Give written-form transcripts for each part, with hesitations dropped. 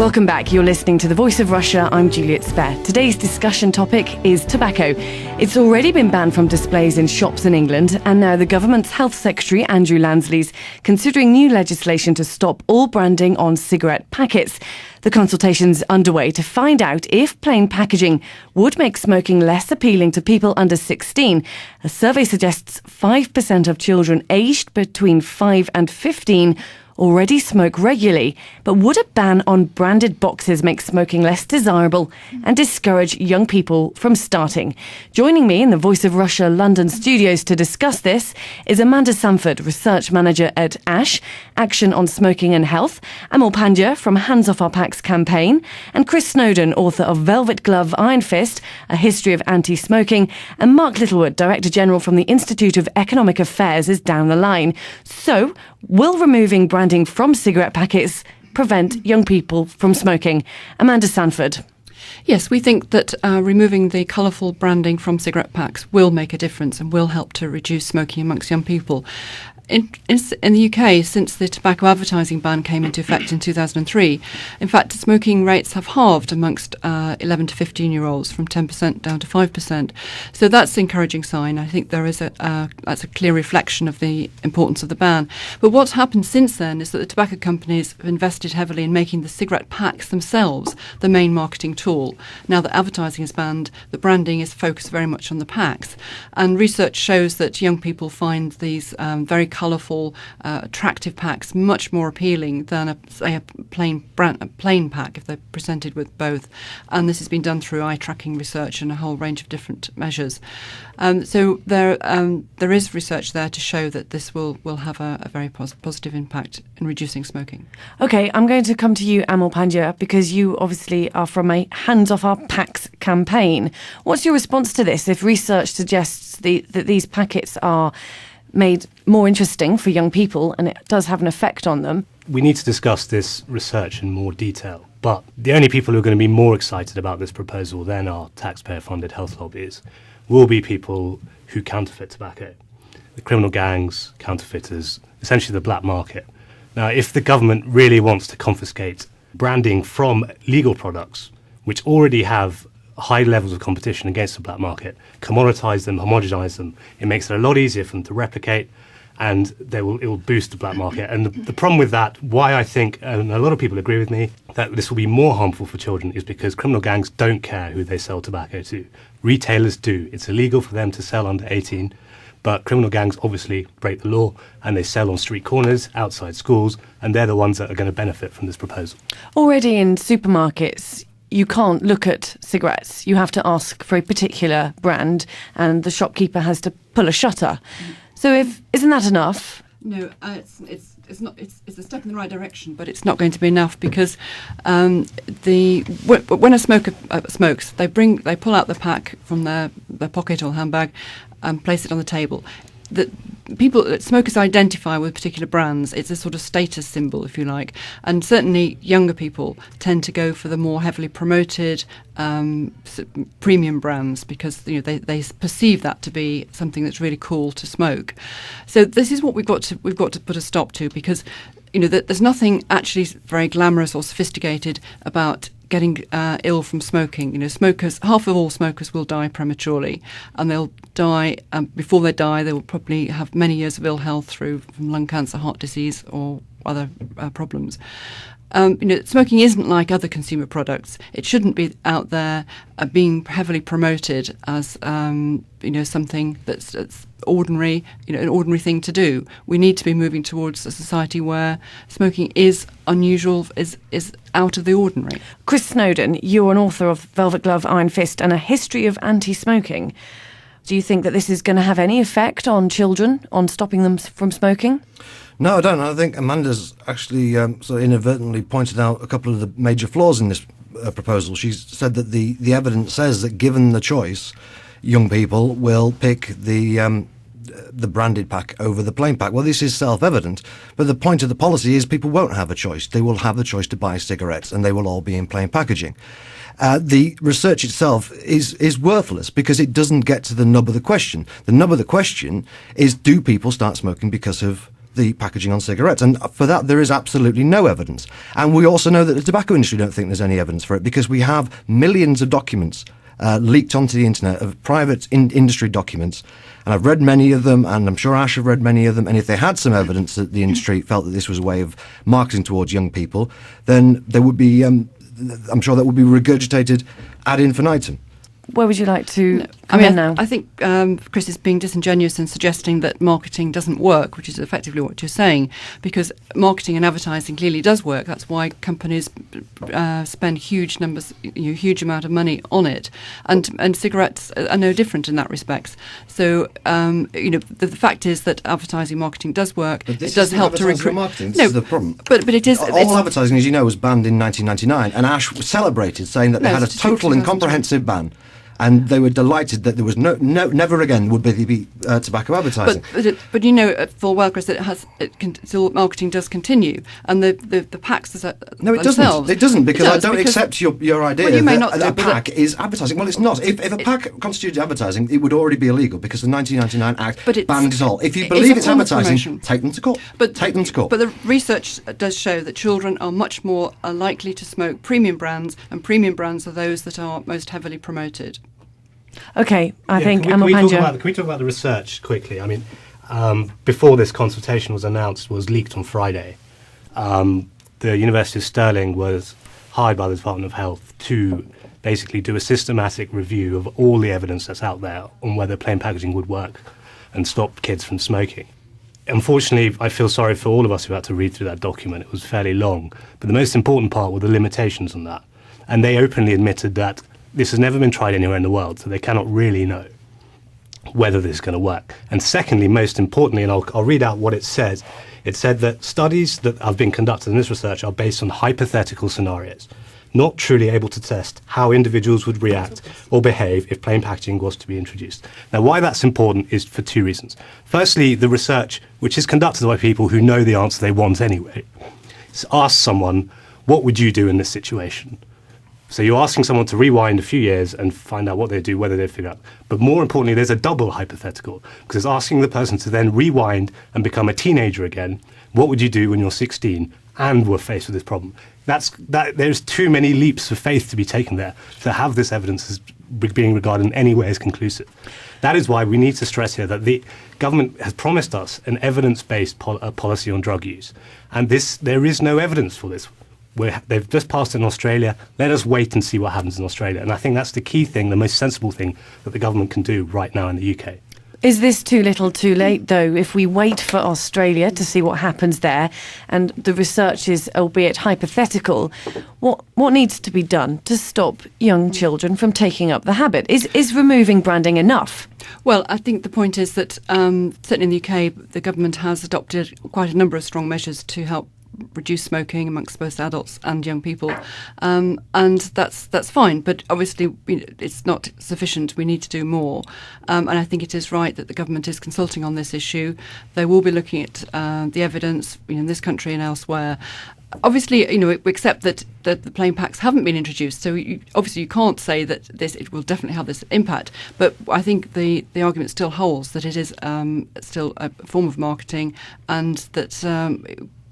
Welcome back. You're listening to The Voice of Russia. I'm Juliet Spare. Today's discussion topic is tobacco. It's already been banned from displays in shops in England, and now the government's Health Secretary, Andrew Lansley's considering new legislation to stop all branding on cigarette packets. The consultation's underway to find out if plain packaging would make smoking less appealing to people under 16. A survey suggests 5% of children aged between 5 and 15 already smoke regularly. But would a ban on branded boxes make smoking less desirable and discourage young people from starting? Joining me in the Voice of Russia London studios to discuss this is Amanda Sanford, Research Manager at ASH, Action on Smoking and Health, Amal Pandya from Hands Off Our Packs campaign, and Chris Snowdon, author of Velvet Glove, Iron Fist, A History of Anti-Smoking, and Mark Littlewood, Director General from the Institute of Economic Affairs, is down the line. So, will removing branding from cigarette packets prevent young people from smoking? Amanda Sanford. Yes, we think that removing the colourful branding from cigarette packs will make a difference and will help to reduce smoking amongst young people. In the UK, since the tobacco advertising ban came into effect in 2003, in fact, smoking rates have halved amongst 11 to 15-year-olds from 10% down to 5%. So that's an encouraging sign. I think that's a clear reflection of the importance of the ban. But what's happened since then is that the tobacco companies have invested heavily in making the cigarette packs themselves the main marketing tool. Now that advertising is banned, the branding is focused very much on the packs. And research shows that young people find these very colourful, attractive packs much more appealing than a plain pack if they're presented with both. And this has been done through eye tracking research and a whole range of different measures. So there is research there to show that this will have a very positive impact in reducing smoking. OK, I'm going to come to you, Amal Pandya, because you obviously are from a Hands Off Our Packs campaign. What's your response to this if research suggests that these packets are made more interesting for young people and it does have an effect on them? We need to discuss this research in more detail, but the only people who are going to be more excited about this proposal than our taxpayer-funded health lobbies will be people who counterfeit tobacco. The criminal gangs, counterfeiters, essentially the black market. Now, if the government really wants to confiscate branding from legal products, which already have high levels of competition against the black market, commoditize them, homogenize them, it makes it a lot easier for them to replicate, and it will boost the black market. And the problem with that, why I think, and a lot of people agree with me, that this will be more harmful for children is because criminal gangs don't care who they sell tobacco to. Retailers do. It's illegal for them to sell under 18, but criminal gangs obviously break the law and they sell on street corners, outside schools, and they're the ones that are going to benefit from this proposal. Already in supermarkets, you can't look at cigarettes. You have to ask for a particular brand and the shopkeeper has to pull a shutter. So isn't that enough? No, it's not. It's a step in the right direction, but it's not going to be enough because when a smoker smokes, they pull out the pack from their pocket or handbag and place it on the table. Smokers identify with particular brands. It's a sort of status symbol, if you like. And certainly younger people tend to go for the more heavily promoted premium brands because they perceive that to be something that's really cool to smoke. So this is what we've got to put a stop to, because there's nothing actually very glamorous or sophisticated about getting ill from smoking. Half of all smokers will die prematurely, and they'll die before they die. They will probably have many years of ill health from lung cancer, heart disease, or other problems. Smoking isn't like other consumer products. It shouldn't be out there being heavily promoted as something that's ordinary, an ordinary thing to do. We need to be moving towards a society where smoking is unusual, is out of the ordinary. Chris Snowdon, you're an author of Velvet Glove, Iron Fist, and A History of Anti-Smoking. Do you think that this is going to have any effect on children, on stopping them from smoking? No, I don't. I think Amanda's actually sort of inadvertently pointed out a couple of the major flaws in this proposal. She's said that the evidence says that given the choice, young people will pick the branded pack over the plain pack. Well, this is self-evident, but the point of the policy is people won't have a choice. They will have the choice to buy cigarettes, and they will all be in plain packaging. The research itself is worthless because it doesn't get to the nub of the question. The nub of the question is, do people start smoking because of the packaging on cigarettes. And for that, there is absolutely no evidence. And we also know that the tobacco industry don't think there's any evidence for it, because we have millions of documents leaked onto the internet of private industry documents. And I've read many of them, and I'm sure Ash have read many of them. And if they had some evidence that the industry felt that this was a way of marketing towards young people, then there would be, I'm sure that would be regurgitated ad infinitum. Where would you like to No, come in now? I think Chris is being disingenuous in suggesting that marketing doesn't work, which is effectively what you're saying, because marketing and advertising clearly does work. That's why companies spend huge amount of money on it, and cigarettes are no different in that respect. So the fact is that advertising marketing does work. But this it does help to recruit. Marketing. This is the problem. But it is all advertising, as you know, was banned in 1999, and Ash celebrated, saying that they had a total and comprehensive ban. And they were delighted that there was never again would be tobacco advertising. But you know full well, Chris, that still marketing does continue, and the packs no, it themselves. doesn't. It doesn't, because I don't accept your idea well, you may that not a pack is advertising. Well, it's not. If a pack constituted advertising, it would already be illegal, because the 1999 Act banned it all. If you believe it's advertising, take them to court. Take them to court. But the research does show that children are much more likely to smoke premium brands, and premium brands are those that are most heavily promoted. Okay, I think can we talk Amalpanja. about the research quickly? I mean, before this consultation was announced, was leaked on Friday, the University of Stirling was hired by the Department of Health to basically do a systematic review of all the evidence that's out there on whether plain packaging would work and stop kids from smoking. Unfortunately, I feel sorry for all of us who had to read through that document. It was fairly long, but the most important part were the limitations on that. And they openly admitted that this has never been tried anywhere in the world, so they cannot really know whether this is going to work. And secondly, most importantly, and I'll read out what it says, it said that studies that have been conducted in this research are based on hypothetical scenarios, not truly able to test how individuals would react or behave if plain packaging was to be introduced. Now, why that's important is for two reasons. Firstly, the research, which is conducted by people who know the answer they want anyway, asks someone, what would you do in this situation? So you're asking someone to rewind a few years and find out what they do, whether they figure out. But more importantly, there's a double hypothetical, because it's asking the person to then rewind and become a teenager again. What would you do when you're 16 and were faced with this problem? There's too many leaps of faith to be taken there to have this evidence as being regarded in any way as conclusive. That is why we need to stress here that the government has promised us an evidence-based policy on drug use. And there is no evidence for this. They've just passed it in Australia. Let us wait and see what happens in Australia. And I think that's the key thing, the most sensible thing that the government can do right now in the UK. Is this too little too late, though, if we wait for Australia to see what happens there, and the research is, albeit hypothetical, what needs to be done to stop young children from taking up the habit? Is removing branding enough? Well, I think the point is that certainly in the UK, the government has adopted quite a number of strong measures to help reduce smoking amongst both adults and young people, and that's fine. But obviously, it's not sufficient. We need to do more, and I think it is right that the government is consulting on this issue. They will be looking at the evidence in this country and elsewhere. Obviously, we accept that the plain packs haven't been introduced, so obviously you can't say that it will definitely have this impact. But I think the argument still holds that it is still a form of marketing, and that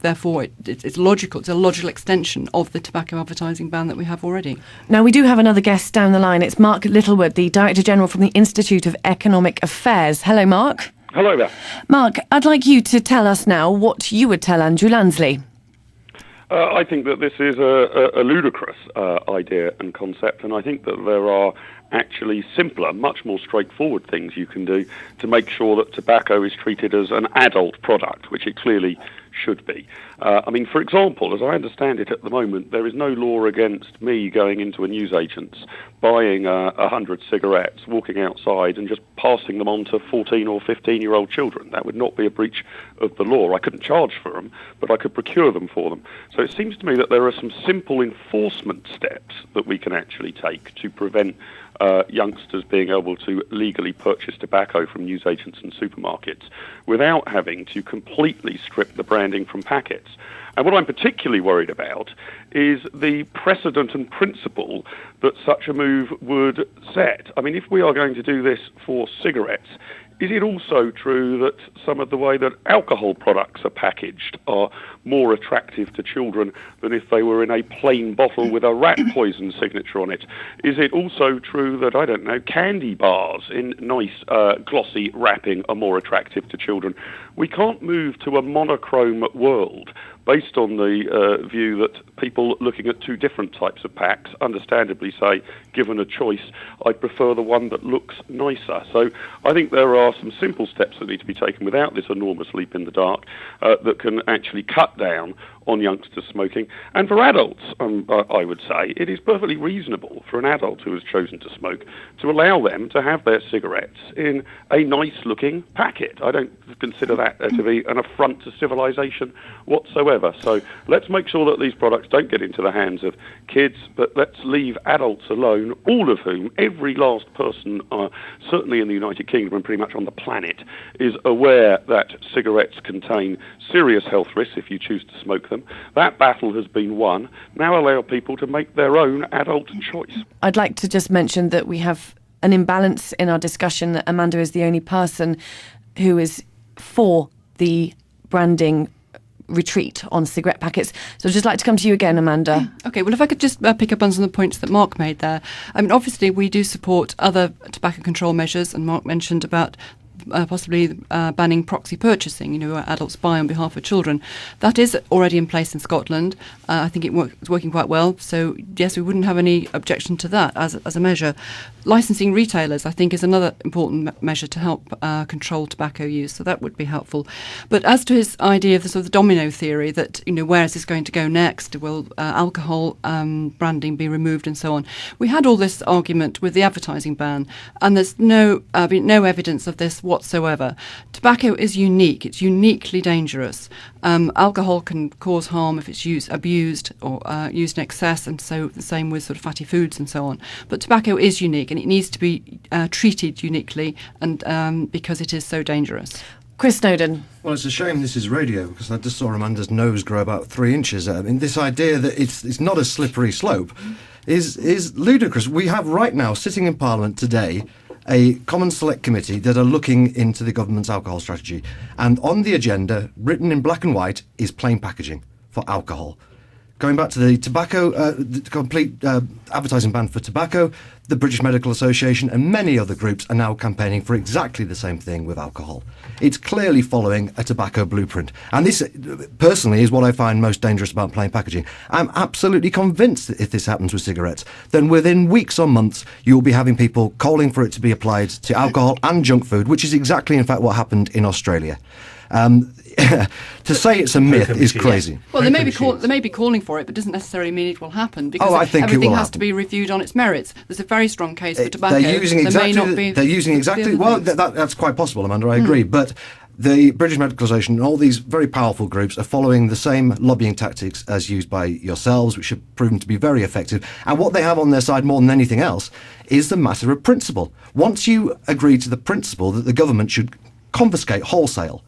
therefore it's logical. It's a logical extension of the tobacco advertising ban that we have already. Now, we do have another guest down the line. It's Mark Littlewood, the Director General from the Institute of Economic Affairs. Hello, Mark. Hello there. Mark, I'd like you to tell us now what you would tell Andrew Lansley. I think that this is a ludicrous idea and concept, and I think that there are actually simpler, much more straightforward things you can do to make sure that tobacco is treated as an adult product, which it clearly should be. For example, as I understand it at the moment, there is no law against me going into a newsagent's, buying 100 cigarettes, walking outside and just passing them on to 14 or 15-year-old children. That would not be a breach of the law. I couldn't charge for them, but I could procure them for them. So it seems to me that there are some simple enforcement steps that we can actually take to prevent youngsters being able to legally purchase tobacco from newsagents and supermarkets without having to completely strip the branding from packets. And what I'm particularly worried about is the precedent and principle that such a move would set. If we are going to do this for cigarettes, Is it also true that some of the way that alcohol products are packaged are more attractive to children than if they were in a plain bottle with a rat poison signature on it? Is it also true that, I don't know, candy bars in nice glossy wrapping are more attractive to children? We can't move to a monochrome world based on the view that people looking at two different types of packs understandably say, given a choice, I prefer the one that looks nicer. So I think there are some simple steps that need to be taken without this enormous leap in the dark that can actually cut down on youngsters smoking. And for adults, I would say, it is perfectly reasonable for an adult who has chosen to smoke to allow them to have their cigarettes in a nice-looking packet. I don't consider that to be an affront to civilization whatsoever. So let's make sure that these products don't get into the hands of kids, but let's leave adults alone, all of whom, every last person, certainly in the United Kingdom and pretty much on the planet, is aware that cigarettes contain serious health risks if you choose to smoke them. That battle has been won. Now allow people to make their own adult choice. I'd like to just mention that we have an imbalance in our discussion, that Amanda is the only person who is for the branding retreat on cigarette packets. So I'd just like to come to you again, Amanda. Okay, well, if I could just pick up on some of the points that Mark made there. I mean, obviously, we do support other tobacco control measures, and Mark mentioned about possibly banning proxy purchasing, where adults buy on behalf of children. That is already in place in Scotland. I think it's working quite well. So, yes, we wouldn't have any objection to that as a measure. Licensing retailers, I think, is another important measure to help control tobacco use. So that would be helpful. But as to his idea of the sort of domino theory that, where is this going to go next? Will alcohol branding be removed and so on? We had all this argument with the advertising ban, and there's no evidence of this whatsoever. Tobacco is unique. It's uniquely dangerous. Alcohol can cause harm if it's abused or used in excess, and so the same with sort of fatty foods and so on. But tobacco is unique, and it needs to be treated uniquely, and because it is so dangerous. Chris Snowdon. Well, it's a shame this is radio, because I just saw Amanda's nose grow about 3 inches. I mean, this idea that it's not a slippery slope is ludicrous. We have right now, sitting in Parliament today, a Common Select Committee that are looking into the government's alcohol strategy. And on the agenda, written in black and white, is plain packaging for alcohol. Going back to the tobacco, the complete advertising ban for tobacco, the British Medical Association and many other groups are now campaigning for exactly the same thing with alcohol. It's clearly following a tobacco blueprint. And this, personally, is what I find most dangerous about plain packaging. I'm absolutely convinced that if this happens with cigarettes, then within weeks or months, you'll be having people calling for it to be applied to alcohol and junk food, which is exactly, in fact, what happened in Australia. To say it's a myth is crazy. Well, they may be calling for it, but it doesn't necessarily mean it will happen, because I think everything it will has happen. to be reviewed on its merits. There's a very strong case for tobacco. They're using exactly. Well, that's quite possible, Amanda. I agree, but the British Medical Association and all these very powerful groups are following the same lobbying tactics as used by yourselves, which have proven to be very effective. And what they have on their side more than anything else is the matter of principle. Once you agree to the principle that the government should confiscate wholesale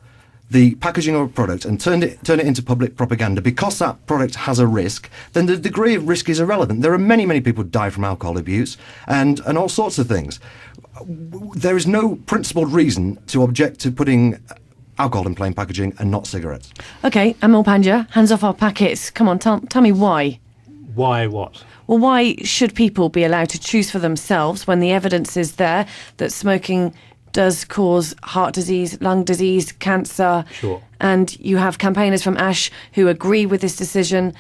the packaging of a product and turn it into public propaganda because that product has a risk, then the degree of risk is irrelevant. There are many, many people who die from alcohol abuse and all sorts of things. There is no principled reason to object to putting alcohol in plain packaging and not cigarettes. OK, Amol Pandya, hands off our packets. Come on, tell me why. Why what? Well, why should people be allowed to choose for themselves when the evidence is there that smoking does cause heart disease, lung disease, cancer? Sure. And you have campaigners from ASH who agree with this decision.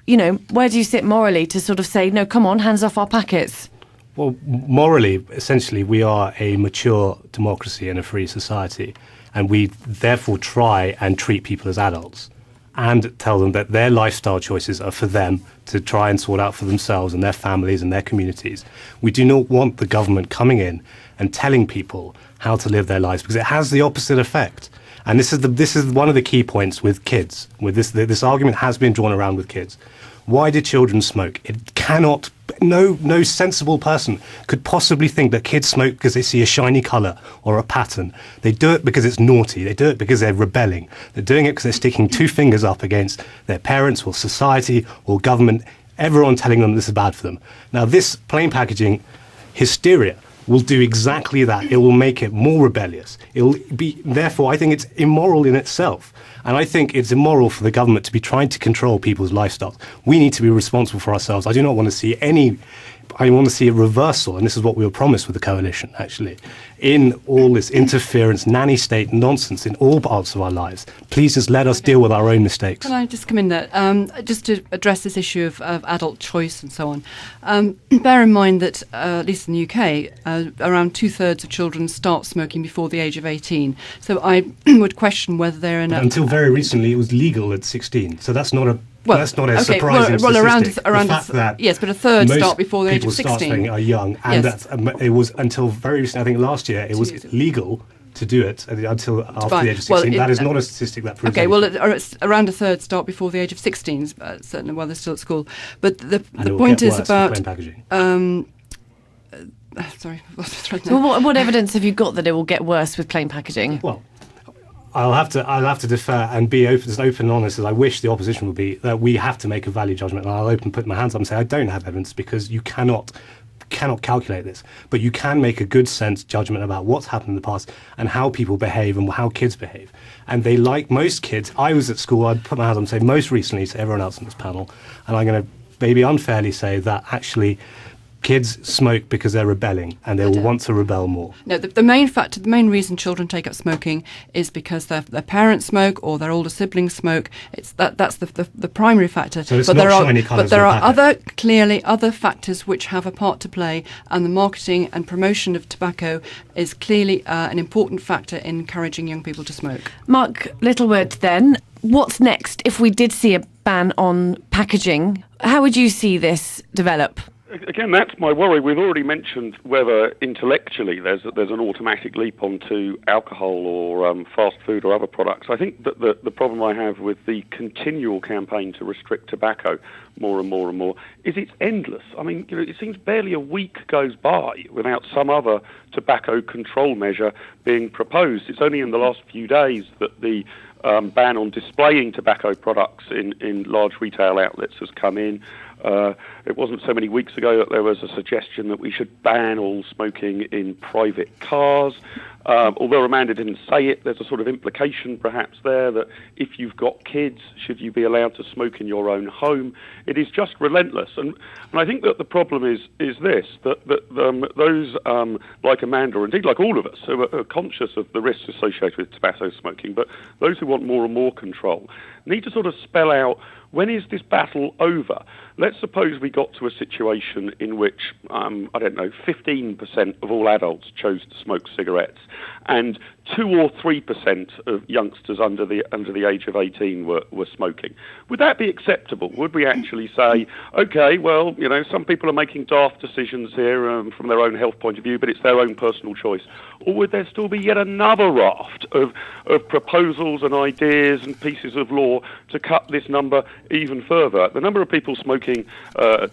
Where do you sit morally to sort of say, no, come on, hands off our packets? Well, morally, essentially, we are a mature democracy and a free society, and we therefore try and treat people as adults and tell them that their lifestyle choices are for them to try and sort out for themselves and their families and their communities. We do not want the government coming in and telling people how to live their lives, because it has the opposite effect. And this is one of the key points with kids. With this argument has been drawn around with kids. Why do children smoke? It cannot. No sensible person could possibly think that kids smoke because they see a shiny colour or a pattern. They do it because it's naughty. They do it because they're rebelling. They're doing it because they're sticking two fingers up against their parents or society or government, everyone telling them this is bad for them. Now, this plain packaging hysteria will do exactly that. It will make it more rebellious. Therefore, I think it's immoral in itself. And I think it's immoral for the government to be trying to control people's lifestyles. We need to be responsible for ourselves. I do not want to see I want to see a reversal, and this is what we were promised with the coalition, actually, in all this interference, nanny state nonsense in all parts of our lives. Please just let us deal with our own mistakes. Can I just come in there? Just to address this issue of adult choice and so on. Bear in mind that, at least in the UK, around 2/3 of children start smoking before the age of 18. So I would question whether they're in Until very recently, it was legal at 16. So that's not a surprising statistic. Yes, but a third start before the age of 16. People start smoking are young, and Yes. it was until very recently. I think last year it was legal to do it until after the age of 16. That is not a statistic that proves anything. It's around a third start before the age of 16, certainly while they're still at school. But the point is about plain packaging. Sorry, So what evidence have you got that it will get worse with plain packaging? Well, I'll have to defer and be as open and honest as I wish the opposition would be, that we have to make a value judgment. And I'll put my hands up and say I don't have evidence, because you cannot calculate this, but you can make a good sense judgment about what's happened in the past and how people behave and how kids behave. And they, like most kids, I was at school, I'd put my hands up and say most recently to everyone else on this panel, and I'm going to maybe unfairly say that actually kids smoke because they're rebelling, and they will want to rebel more. No, the main reason children take up smoking is because their parents smoke or their older siblings smoke. That's the primary factor. So it's not shiny colours. But there are other factors which have a part to play, and the marketing and promotion of tobacco is clearly an important factor in encouraging young people to smoke. Mark Littlewood, then, what's next if we did see a ban on packaging? How would you see this develop? Again, that's my worry. We've already mentioned whether intellectually there's an automatic leap onto alcohol or fast food or other products. I think that the problem I have with the continual campaign to restrict tobacco more and more and more is it's endless. I mean, it seems barely a week goes by without some other tobacco control measure being proposed. It's only in the last few days that the ban on displaying tobacco products in large retail outlets has come in. It wasn't so many weeks ago that there was a suggestion that we should ban all smoking in private cars. Although Amanda didn't say it, there's a sort of implication perhaps there that if you've got kids, should you be allowed to smoke in your own home? It is just relentless. And I think that the problem is this, that those like Amanda, or indeed like all of us, who are conscious of the risks associated with tobacco smoking, but those who want more and more control, need to sort of spell out, when is this battle over? Let's suppose we got to a situation in which, 15% of all adults chose to smoke cigarettes, and 2 or 3% of youngsters under the age of 18 were smoking. Would that be acceptable? Would we actually say, okay, well, some people are making daft decisions here from their own health point of view, but it's their own personal choice? Or would there still be yet another raft of proposals and ideas and pieces of law to cut this number even further? The number of people smoking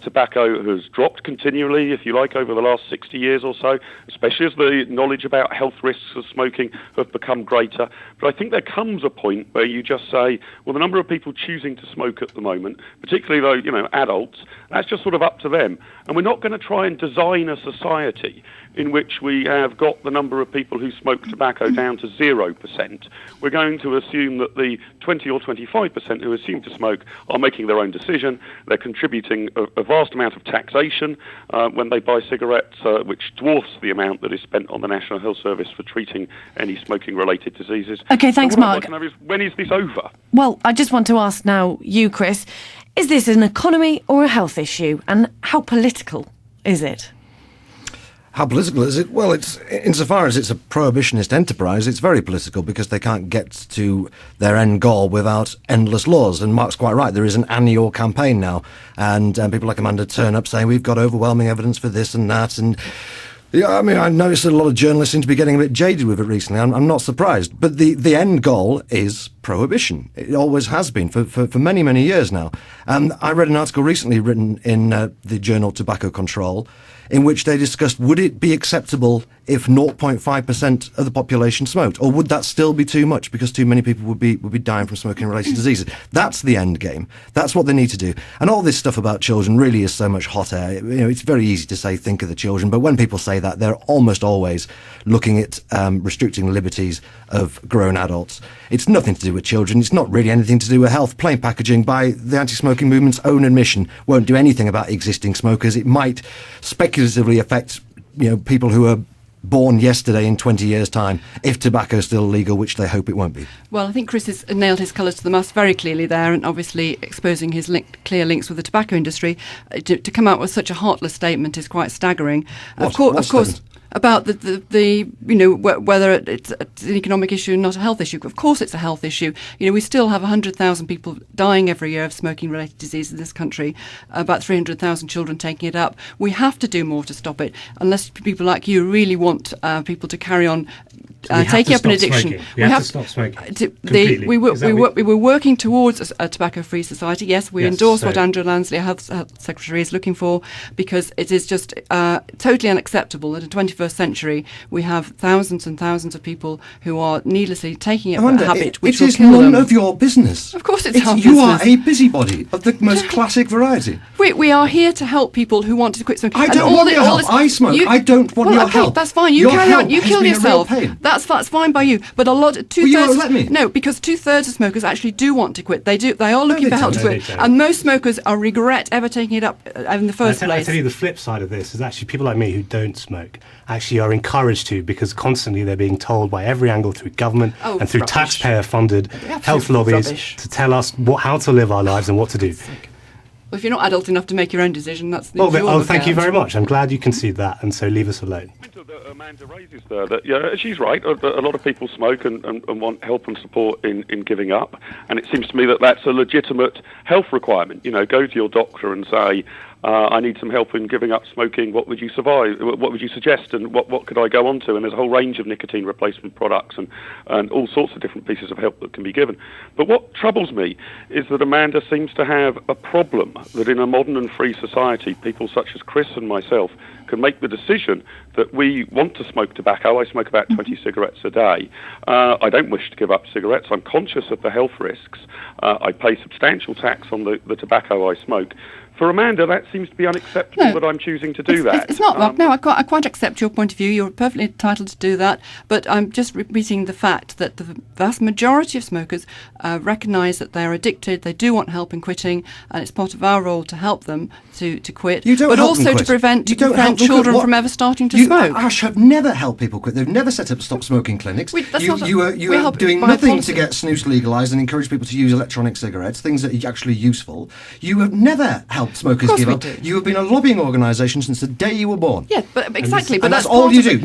tobacco has dropped continually, if you like, over the last 60 years or so, especially as the knowledge about health risks of smoking have become greater. But I think there comes a point where you just say, well, the number of people choosing to smoke at the moment, particularly though, adults, that's just sort of up to them. And we're not going to try and design a society in which we have got the number of people who smoke tobacco down to 0%. We're going to assume that the 20 or 25% who assume to smoke are making their own decision. They're contributing a vast amount of taxation when they buy cigarettes, which dwarfs the amount that is spent on the National Health Service for treating any smoking-related diseases. OK, thanks, Mark. When is this over? Well, I just want to ask now you, Chris, is this an economy or a health issue? And how political is it? How political is it? Well, it's insofar as it's a prohibitionist enterprise, it's very political because they can't get to their end goal without endless laws. And Mark's quite right. There is an annual campaign now, and people like Amanda turn up saying we've got overwhelming evidence for this and that. And yeah, I mean, I noticed that a lot of journalists seem to be getting a bit jaded with it recently. I'm not surprised. But the end goal is prohibition. It always has been for many, many years now. I read an article recently written in the journal Tobacco Control, in which they discussed, would it be acceptable if 0.5% of the population smoked, or would that still be too much because too many people would be dying from smoking-related diseases? That's the end game. That's what they need to do. And all this stuff about children really is so much hot air. It's very easy to say, think of the children, but when people say that, they're almost always looking at restricting the liberties of grown adults. It's nothing to do with children. It's not really anything to do with health. Plain packaging, by the anti-smoking movement's own admission, won't do anything about existing smokers. It might speculatively affect people who are born yesterday in 20 years' time, if tobacco is still legal, which they hope it won't be. Well, I think Chris has nailed his colours to the mast very clearly there, and obviously exposing his clear links with the tobacco industry. To come out with such a heartless statement is quite staggering. Of course. About whether it's an economic issue, not a health issue. Of course, it's a health issue. We still have 100,000 people dying every year of smoking-related disease in this country. About 300,000 children taking it up. We have to do more to stop it. Unless people like you really want people to carry on taking up an addiction. We have to stop smoking. Completely. We were working towards a tobacco-free society. Yes, we endorse what Andrew Lansley, our Health Secretary, is looking for, because it is just totally unacceptable that in the 21st century we have thousands and thousands of people who are needlessly taking up a habit which will kill them. It is none of your business. Of course it's our business. You are a busybody of the most classic variety. We are here to help people who want to quit smoking. I don't want your help. I smoke. I don't want your help. That's fine. You carry on. You kill yourself. That's fine by you. But two-thirds. You won't let me. No, because 2/3 of smokers actually do want to quit. They do. They are looking for help to quit. And most smokers are regret ever taking it up in the first place. I tell you, the flip side of this is actually people like me who don't smoke actually are encouraged to, because constantly they're being told by every angle through government and through taxpayer-funded health lobbies to tell us how to live our lives and what to do. Well, if you're not adult enough to make your own decision, that's the thank you very much. I'm glad you concede that, and so leave us alone. Amanda raises there that she's right. A lot of people smoke and want help and support in giving up, and it seems to me that that's a legitimate health requirement. Go to your doctor and say, I need some help in giving up smoking. What would you suggest, and what could I go on to? And there's a whole range of nicotine replacement products and all sorts of different pieces of help that can be given. But what troubles me is that Amanda seems to have a problem that in a modern and free society, people such as Chris and myself can make the decision that we want to smoke tobacco. I smoke about 20 cigarettes a day. I don't wish to give up cigarettes. I'm conscious of the health risks. I pay substantial tax on the tobacco I smoke. For Amanda, that seems to be unacceptable that I'm choosing to do that. It's not, Rob. No, I quite accept your point of view. You're perfectly entitled to do that. But I'm just repeating the fact that the vast majority of smokers recognise that they're addicted, they do want help in quitting, and it's part of our role to help them to quit, but also to prevent children from ever starting to smoke. Ash have never helped people quit. They've never set up stop smoking clinics. You are doing nothing to get snus legalised and encourage people to use electronic cigarettes, things that are actually useful. You have never helped smokers give up. You have been a lobbying organisation since the day you were born. Yeah, but exactly. But that's all you do.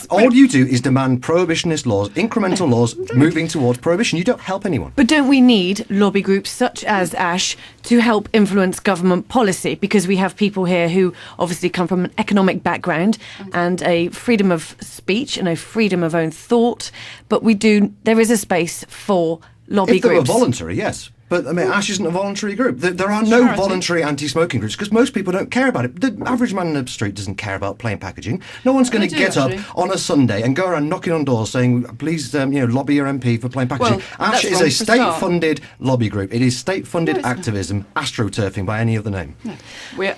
All you do is demand prohibitionist laws, incremental laws, moving towards prohibition. You don't help anyone. But don't we need lobby groups such as ASH to help influence government policy? Because we have people here who obviously come from an economic background and a freedom of speech and a freedom of own thought. But there is a space for lobby groups. If they were voluntary, yes. But, ASH isn't a voluntary group. There are no voluntary anti-smoking groups because most people don't care about it. The average man in the street doesn't care about plain packaging. No one's going to get up on a Sunday and go around knocking on doors saying, please, lobby your MP for plain packaging. Well, ASH is a state-funded lobby group. It is state-funded activism, astroturfing by any other name. No.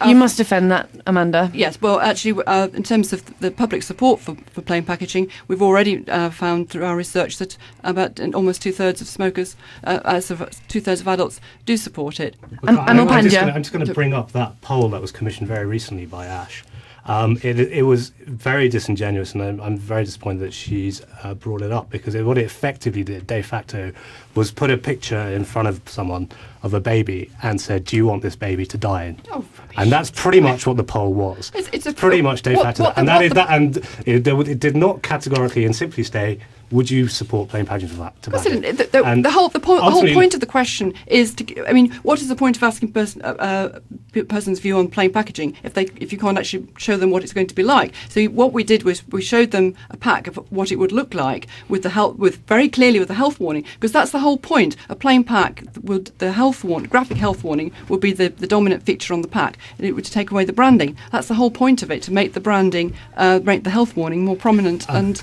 You must defend that, Amanda. Yes, well, actually, in terms of the public support for plain packaging, we've already found through our research that about almost 2/3 of smokers, two-thirds of adults do support it. I'm just going to bring up that poll that was commissioned very recently by ASH. It was very disingenuous, and I'm very disappointed that she's brought it up, because what it effectively did, de facto, was put a picture in front of someone of a baby and said, do you want this baby to die? And that's pretty much what the poll was. It's pretty much de facto. It did not categorically and simply say, would you support plain packaging for Of course I tobacco? didn't. The whole ultimately- point of the question is what is the point of asking person's view on plain packaging if you can't actually show them what it's going to be like? So what we did was we showed them a pack of what it would look like with very clearly with the health warning, because that's the whole point. A plain pack graphic health warning would be the dominant feature on the pack, and it would take away the branding. That's the whole point of it, to make the branding, make the health warning more prominent. And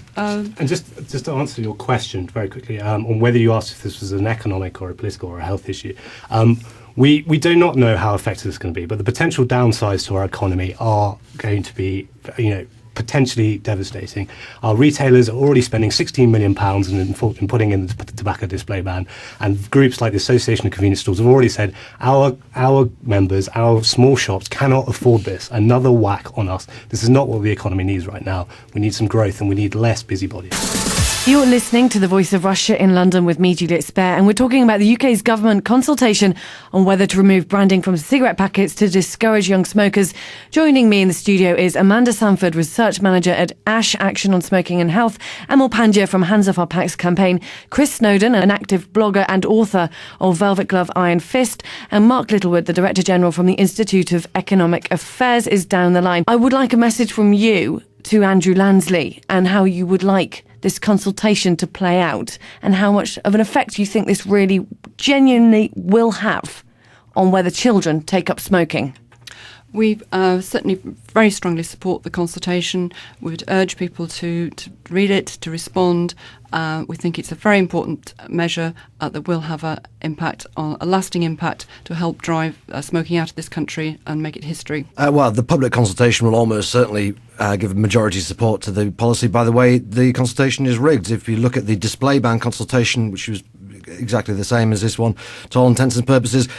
just to answer your question very quickly on whether you asked if this was an economic or a political or a health issue, we do not know how effective it's going to be, but the potential downsides to our economy are going to be, potentially devastating. Our retailers are already spending £16 million in putting in the tobacco display ban, and groups like the Association of Convenience Stores have already said our members, our small shops cannot afford this. Another whack on us. This is not what the economy needs right now. We need some growth and we need less busybodies. You're listening to The Voice of Russia in London with me, Juliet Spare, and we're talking about the UK's government consultation on whether to remove branding from cigarette packets to discourage young smokers. Joining me in the studio is Amanda Sanford, Research Manager at ASH, Action on Smoking and Health, Amal Pandya from Hands Off Our Packs campaign, Chris Snowdon, an active blogger and author of Velvet Glove Iron Fist, and Mark Littlewood, the Director General from the Institute of Economic Affairs, is down the line. I would like a message from you to Andrew Lansley and how you would like this consultation to play out, and how much of an effect you think this really genuinely will have on whether children take up smoking. We certainly very strongly support the consultation. We would urge people to read it, to respond. We think it's a very important measure that will have a lasting impact to help drive smoking out of this country and make it history. Well, the public consultation will almost certainly give majority support to the policy. By the way, the consultation is rigged. If you look at the display ban consultation, which was exactly the same as this one, to all intents and purposes,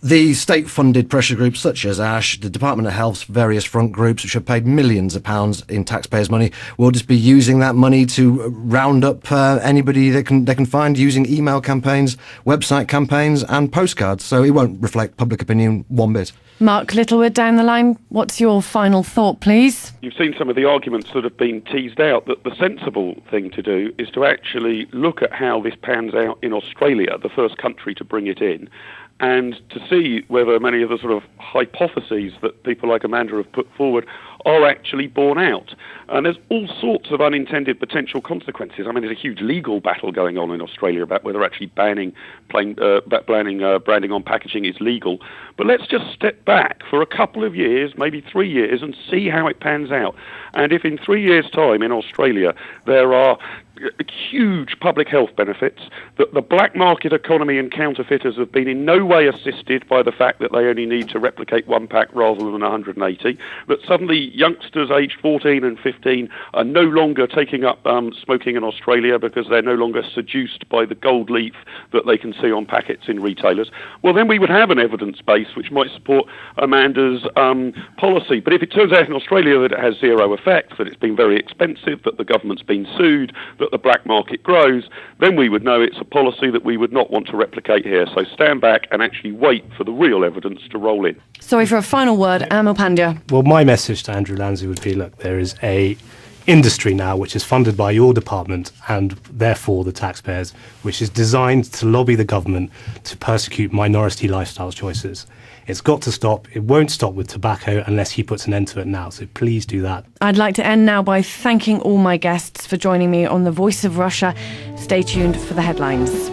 the state-funded pressure groups such as ASH, the Department of Health's various front groups, which have paid millions of pounds in taxpayers' money, will just be using that money to round up anybody they can find, using email campaigns, website campaigns and postcards. So it won't reflect public opinion one bit. Mark Littlewood down the line, what's your final thought, please? You've seen some of the arguments that have been teased out, that the sensible thing to do is to actually look at how this pans out in Australia, the first country to bring it in, and to see whether many of the sort of hypotheses that people like Amanda have put forward are actually borne out. And there's all sorts of unintended potential consequences. I mean, there's a huge legal battle going on in Australia about whether actually banning branding on packaging is legal. But let's just step back for a couple of years, maybe 3 years, and see how it pans out. And if in 3 years' time in Australia there are huge public health benefits, that the black market economy and counterfeiters have been in no way assisted by the fact that they only need to replicate one pack rather than 180, that suddenly youngsters aged 14 and 15 are no longer taking up smoking in Australia because they're no longer seduced by the gold leaf that they can see on packets in retailers, well, then we would have an evidence base which might support Amanda's policy. But if it turns out in Australia that it has zero effect, that it's been very expensive, that the government's been sued, that the black market grows, then we would know it's a policy that we would not want to replicate here. So stand back and actually wait for the real evidence to roll in. Sorry, for a final word, Amal Pandya. Well, my message to Andrew Lansley would be, look, there is a industry now which is funded by your department and therefore the taxpayers, which is designed to lobby the government to persecute minority lifestyle choices. It's got to stop. It won't stop with tobacco unless he puts an end to it now. So please do that. I'd like to end now by thanking all my guests for joining me on The Voice of Russia. Stay tuned for the headlines.